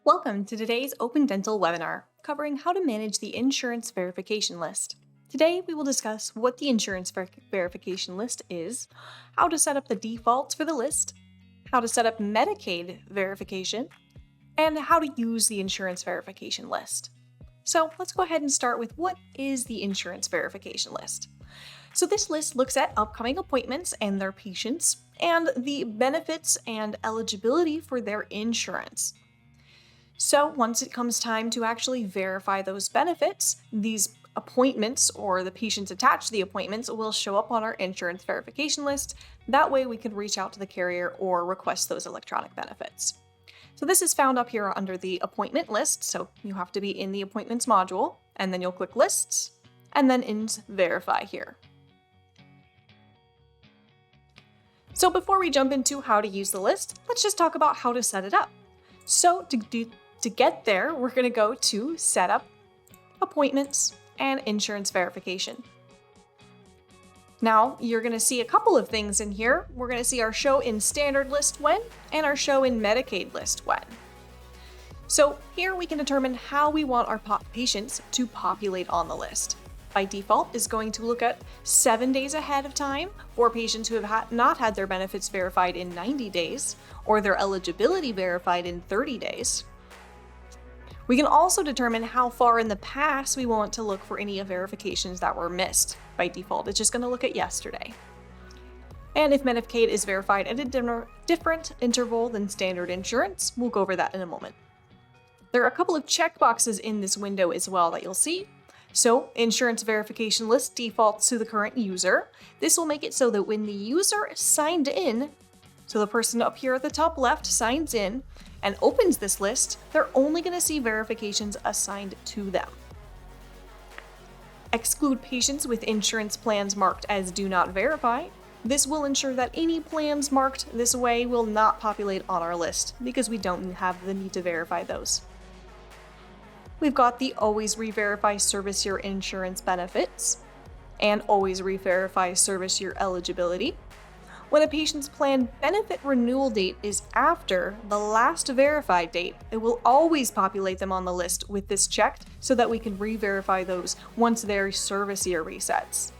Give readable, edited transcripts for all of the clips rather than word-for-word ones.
Welcome to today's Open Dental webinar, covering how to manage the insurance verification list. Today, we will discuss what the insurance verification list is, how to set up the defaults for the list, how to set up Medicaid verification, and how to use the insurance verification list. So let's go ahead and start with what is the insurance verification list. So this list looks at upcoming appointments and their patients, and the benefits and eligibility for their insurance. So once it comes time to actually verify those benefits, these appointments or the patients attached to the appointments will show up on our insurance verification list. That way we can reach out to the carrier or request those electronic benefits. So this is found up here under the appointment list. So you have to be in the appointments module, and then you'll click lists and then in verify here. So before we jump into how to use the list, let's just talk about how to set it up. So to get there, we're going to go to Setup, Appointments, and Insurance Verification. Now, you're going to see a couple of things in here. We're going to see our show in standard list when and our show in Medicaid list when. So here we can determine how we want our patients to populate on the list. By default, is going to look at 7 days ahead of time for patients who have not had their benefits verified in 90 days or their eligibility verified in 30 days. We can also determine how far in the past we want to look for any verifications that were missed. By default, it's just going to look at yesterday. And if Medicaid is verified at a different interval than standard insurance, we'll go over that in a moment. There are a couple of checkboxes in this window as well that you'll see. So, insurance verification list defaults to the current user. This will make it so that when the user signed in, so the person up here at the top left signs in and opens this list, they're only going to see verifications assigned to them. Exclude patients with insurance plans marked as do not verify. This will ensure that any plans marked this way will not populate on our list because we don't have the need to verify those. We've got the always re-verify service year insurance benefits and always re-verify service year eligibility. When a patient's plan benefit renewal date is after the last verified date, it will always populate them on the list with this checked so that we can re-verify those once their service year resets.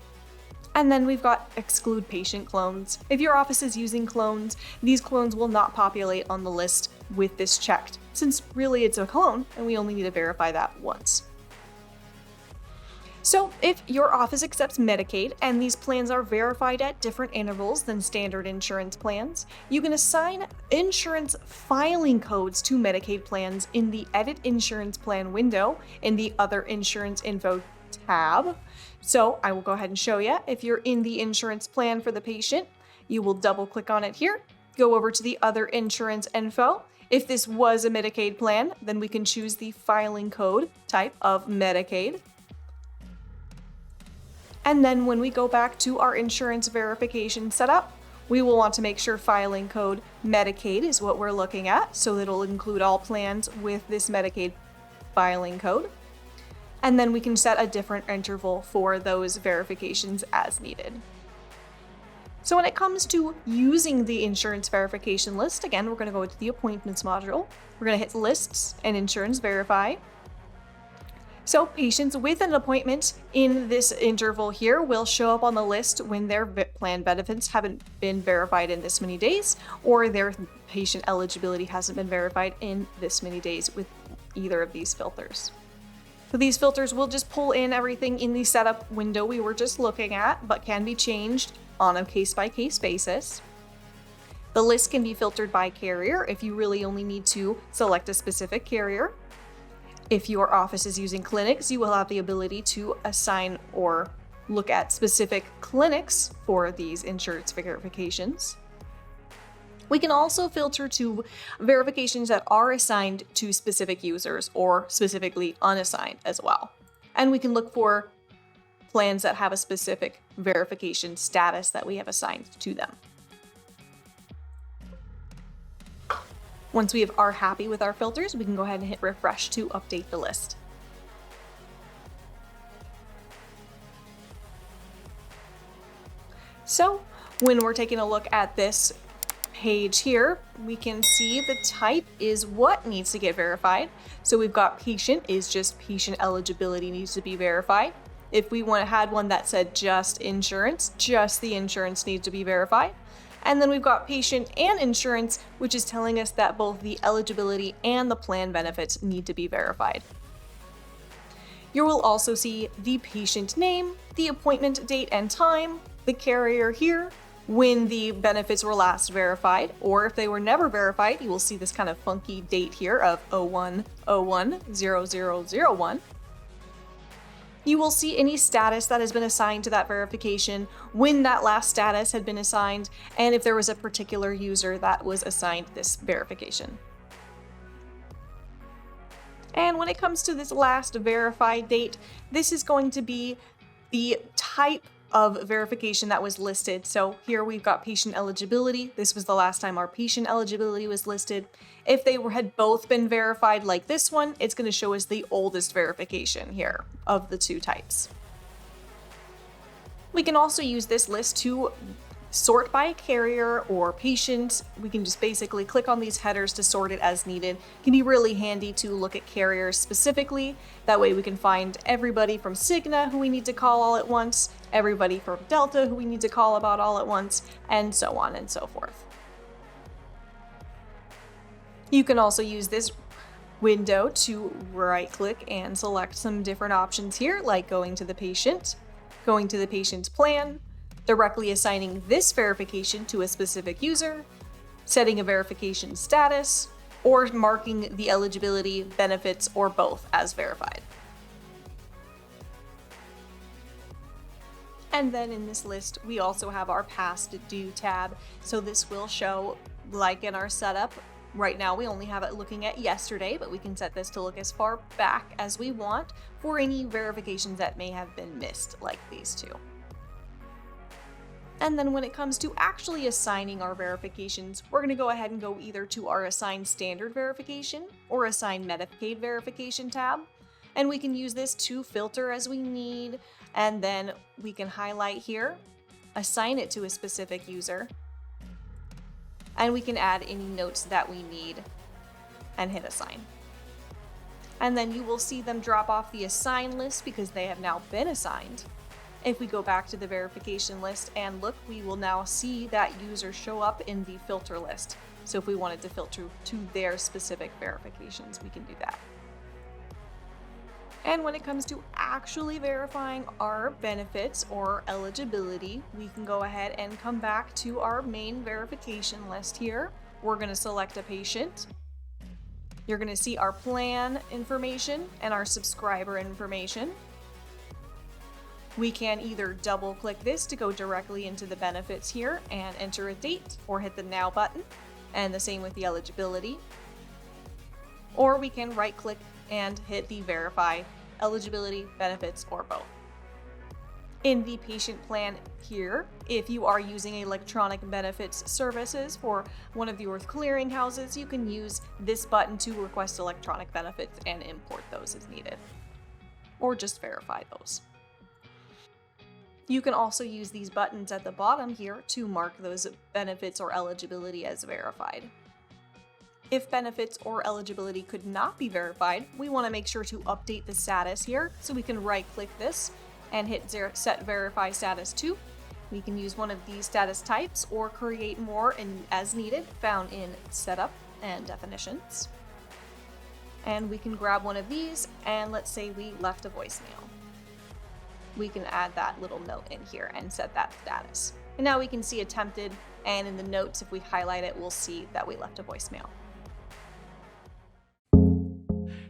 And then we've got exclude patient clones. If your office is using clones, these clones will not populate on the list with this checked, since really it's a clone and we only need to verify that once. So if your office accepts Medicaid and these plans are verified at different intervals than standard insurance plans, you can assign insurance filing codes to Medicaid plans in the Edit Insurance Plan window in the Other Insurance Info tab. So I will go ahead and show you. If you're in the insurance plan for the patient, you will double click on it here, go over to the Other Insurance Info. If this was a Medicaid plan, then we can choose the filing code type of Medicaid. And then when we go back to our insurance verification setup, we will want to make sure filing code Medicaid is what we're looking at, so it'll include all plans with this Medicaid filing code. And then we can set a different interval for those verifications as needed. So when it comes to using the insurance verification list, again, we're going to go to the appointments module. We're going to hit lists and insurance verify. So patients with an appointment in this interval here will show up on the list when their plan benefits haven't been verified in this many days, or their patient eligibility hasn't been verified in this many days with either of these filters. So these filters will just pull in everything in the setup window we were just looking at, but can be changed on a case-by-case basis. The list can be filtered by carrier if you really only need to select a specific carrier. If your office is using clinics, you will have the ability to assign or look at specific clinics for these insurance verifications. We can also filter to verifications that are assigned to specific users or specifically unassigned as well. And we can look for plans that have a specific verification status that we have assigned to them. Once we are happy with our filters, we can go ahead and hit refresh to update the list. So when we're taking a look at this page here, we can see the type is what needs to get verified. So we've got patient is just patient eligibility needs to be verified. If we had one that said just insurance, just the insurance needs to be verified. And then we've got patient and insurance, which is telling us that both the eligibility and the plan benefits need to be verified. You will also see the patient name, the appointment date and time, the carrier here, when the benefits were last verified, or if they were never verified, you will see this kind of funky date here of 01/01/0001. You will see any status that has been assigned to that verification, when that last status had been assigned, and if there was a particular user that was assigned this verification. And when it comes to this last verified date, this is going to be the type of verification that was listed. So here we've got patient eligibility. This was the last time our patient eligibility was listed. If they had both been verified like this one, it's going to show us the oldest verification here of the two types. We can also use this list to sort by carrier or patient. We can just basically click on these headers to sort it as needed. It can be really handy to look at carriers specifically. That way we can find everybody from Cigna who we need to call all at once, everybody from Delta who we need to call about all at once, and so on and so forth. You can also use this window to right-click and select some different options here, like going to the patient, going to the patient's plan, directly assigning this verification to a specific user, setting a verification status, or marking the eligibility, benefits, or both as verified. And then in this list, we also have our past due tab. So this will show, like in our setup, right now we only have it looking at yesterday, but we can set this to look as far back as we want for any verifications that may have been missed, like these two. And then when it comes to actually assigning our verifications, we're going to go ahead and go either to our Assign Standard Verification or Assign Medicaid Verification tab. And we can use this to filter as we need, and then we can highlight here, assign it to a specific user, and we can add any notes that we need and hit Assign. And then you will see them drop off the Assign list because they have now been assigned. If we go back to the verification list and look, we will now see that user show up in the filter list. So if we wanted to filter to their specific verifications, we can do that. And when it comes to actually verifying our benefits or eligibility, we can go ahead and come back to our main verification list here. We're going to select a patient. You're going to see our plan information and our subscriber information. We can either double click this to go directly into the benefits here and enter a date, or hit the Now button, and the same with the eligibility. Or we can right click and hit the Verify eligibility, benefits, or both. In the patient plan here, if you are using electronic benefits services for one of your clearinghouses, you can use this button to request electronic benefits and import those as needed, or just verify those. You can also use these buttons at the bottom here to mark those benefits or eligibility as verified. If benefits or eligibility could not be verified, we want to make sure to update the status here, so we can right click this and hit Set Verify Status to. We can use one of these status types or create more as needed, found in Setup and Definitions. And we can grab one of these, and let's say we left a voicemail. We can add that little note in here and set that status. And now we can see attempted, and in the notes, if we highlight it, we'll see that we left a voicemail.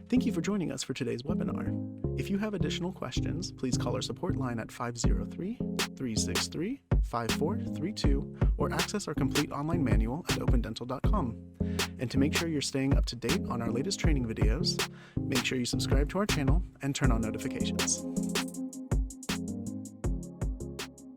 Thank you for joining us for today's webinar. If you have additional questions, please call our support line at 503-363-5432 or access our complete online manual at opendental.com. And to make sure you're staying up to date on our latest training videos, make sure you subscribe to our channel and turn on notifications.